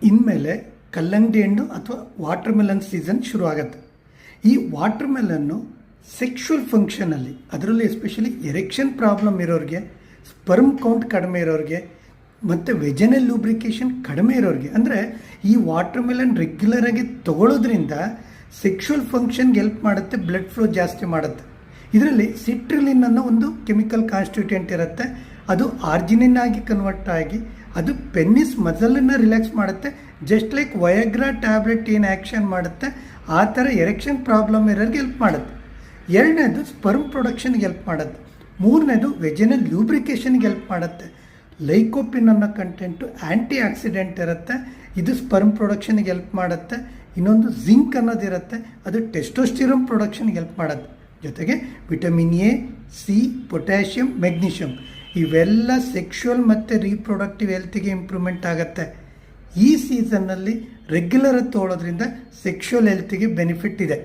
ಇನ್ಮೇಲೆ ಕಲ್ಲಂಗಡಿ ಹಣ್ಣು ಅಥವಾ ವಾಟರ್ ಮೆಲನ್ ಸೀಸನ್ ಶುರು ಆಗುತ್ತೆ. ಈ ವಾಟರ್ ಮೆಲನ್ನು ಸೆಕ್ಷುವಲ್ ಫಂಕ್ಷನಲ್ಲಿ, ಅದರಲ್ಲಿ ಎಸ್ಪೆಷಲಿ ಎರೆಕ್ಷನ್ ಪ್ರಾಬ್ಲಮ್ ಇರೋರಿಗೆ, ಸ್ಪರ್ಮ್ ಕೌಂಟ್ ಕಡಿಮೆ ಇರೋರಿಗೆ ಮತ್ತು ವೆಜನಲ್ ಲೂಬ್ರಿಕೇಷನ್ ಕಡಿಮೆ ಇರೋರಿಗೆ, ಅಂದರೆ ಈ ವಾಟರ್ ಮೆಲನ್ ರೆಗ್ಯುಲರಾಗಿ ತೊಗೊಳ್ಳೋದ್ರಿಂದ ಸೆಕ್ಷುವಲ್ ಫಂಕ್ಷನ್ಗೆ ಹೆಲ್ಪ್ ಮಾಡುತ್ತೆ, ಬ್ಲಡ್ ಫ್ಲೋ ಜಾಸ್ತಿ ಮಾಡುತ್ತೆ. ಇದರಲ್ಲಿ ಸಿಟ್ರಿಲಿನ್ ಅನ್ನೋ ಒಂದು ಕೆಮಿಕಲ್ ಕಾನ್ಸ್ಟಿಟ್ಯೂಯೆಂಟ್ ಇರುತ್ತೆ. ಅದು ಆರ್ಜಿನಿನ್ ಆಗಿ ಕನ್ವರ್ಟ್ ಆಗಿ ಅದು ಪೆನ್ನಿಸ್ ಮಸಲನ್ನು ರಿಲ್ಯಾಕ್ಸ್ ಮಾಡುತ್ತೆ. ಜಸ್ಟ್ ಲೈಕ್ ವಯಾಗ್ರಾ ಟ್ಯಾಬ್ಲೆಟ್ ಏನು ಆ್ಯಕ್ಷನ್ ಮಾಡುತ್ತೆ ಆ ಥರ ಎರೆಕ್ಷನ್ ಪ್ರಾಬ್ಲಮ್ ಇರೋರಿಗೆ ಹೆಲ್ಪ್ ಮಾಡುತ್ತೆ. ಎರಡನೇದು ಸ್ಪರ್ಮ್ ಪ್ರೊಡಕ್ಷನ್ಗೆ ಹೆಲ್ಪ್ ಮಾಡುತ್ತೆ. ಮೂರನೇದು ವೆಜನಲ್ ಲ್ಯೂಬ್ರಿಕೇಷನ್ಗೆ ಹೆಲ್ಪ್ ಮಾಡುತ್ತೆ. ಲೈಕೋಪಿನ್ ಅನ್ನೋ ಕಂಟೆಂಟು ಆ್ಯಂಟಿ ಆಕ್ಸಿಡೆಂಟ್ ಇರುತ್ತೆ, ಇದು ಸ್ಪರ್ಮ್ ಪ್ರೊಡಕ್ಷನ್ಗೆ ಹೆಲ್ಪ್ ಮಾಡುತ್ತೆ. ಇನ್ನೊಂದು ಜಿಂಕ್ ಅನ್ನೋದಿರುತ್ತೆ, ಅದು ಟೆಸ್ಟೋಸ್ಟಿರೋನ್ ಪ್ರೊಡಕ್ಷನ್ಗೆ ಹೆಲ್ಪ್ ಮಾಡುತ್ತೆ. ಜೊತೆಗೆ vitamin A, C, potassium, magnesium ಇವೆಲ್ಲ ಸೆಕ್ಷುವಲ್ ಮತ್ತು ರೀಪ್ರೊಡಕ್ಟಿವ್ ಹೆಲ್ತಿಗೆ ಇಂಪ್ರೂವ್ಮೆಂಟ್ ಆಗುತ್ತೆ. ಈ ಸೀಸನ್ನಲ್ಲಿ ರೆಗ್ಯುಲರ್ ತೊಗೊಳೋದ್ರಿಂದ ಸೆಕ್ಷುವಲ್ ಹೆಲ್ತಿಗೆ ಬೆನಿಫಿಟ್ ಇದೆ.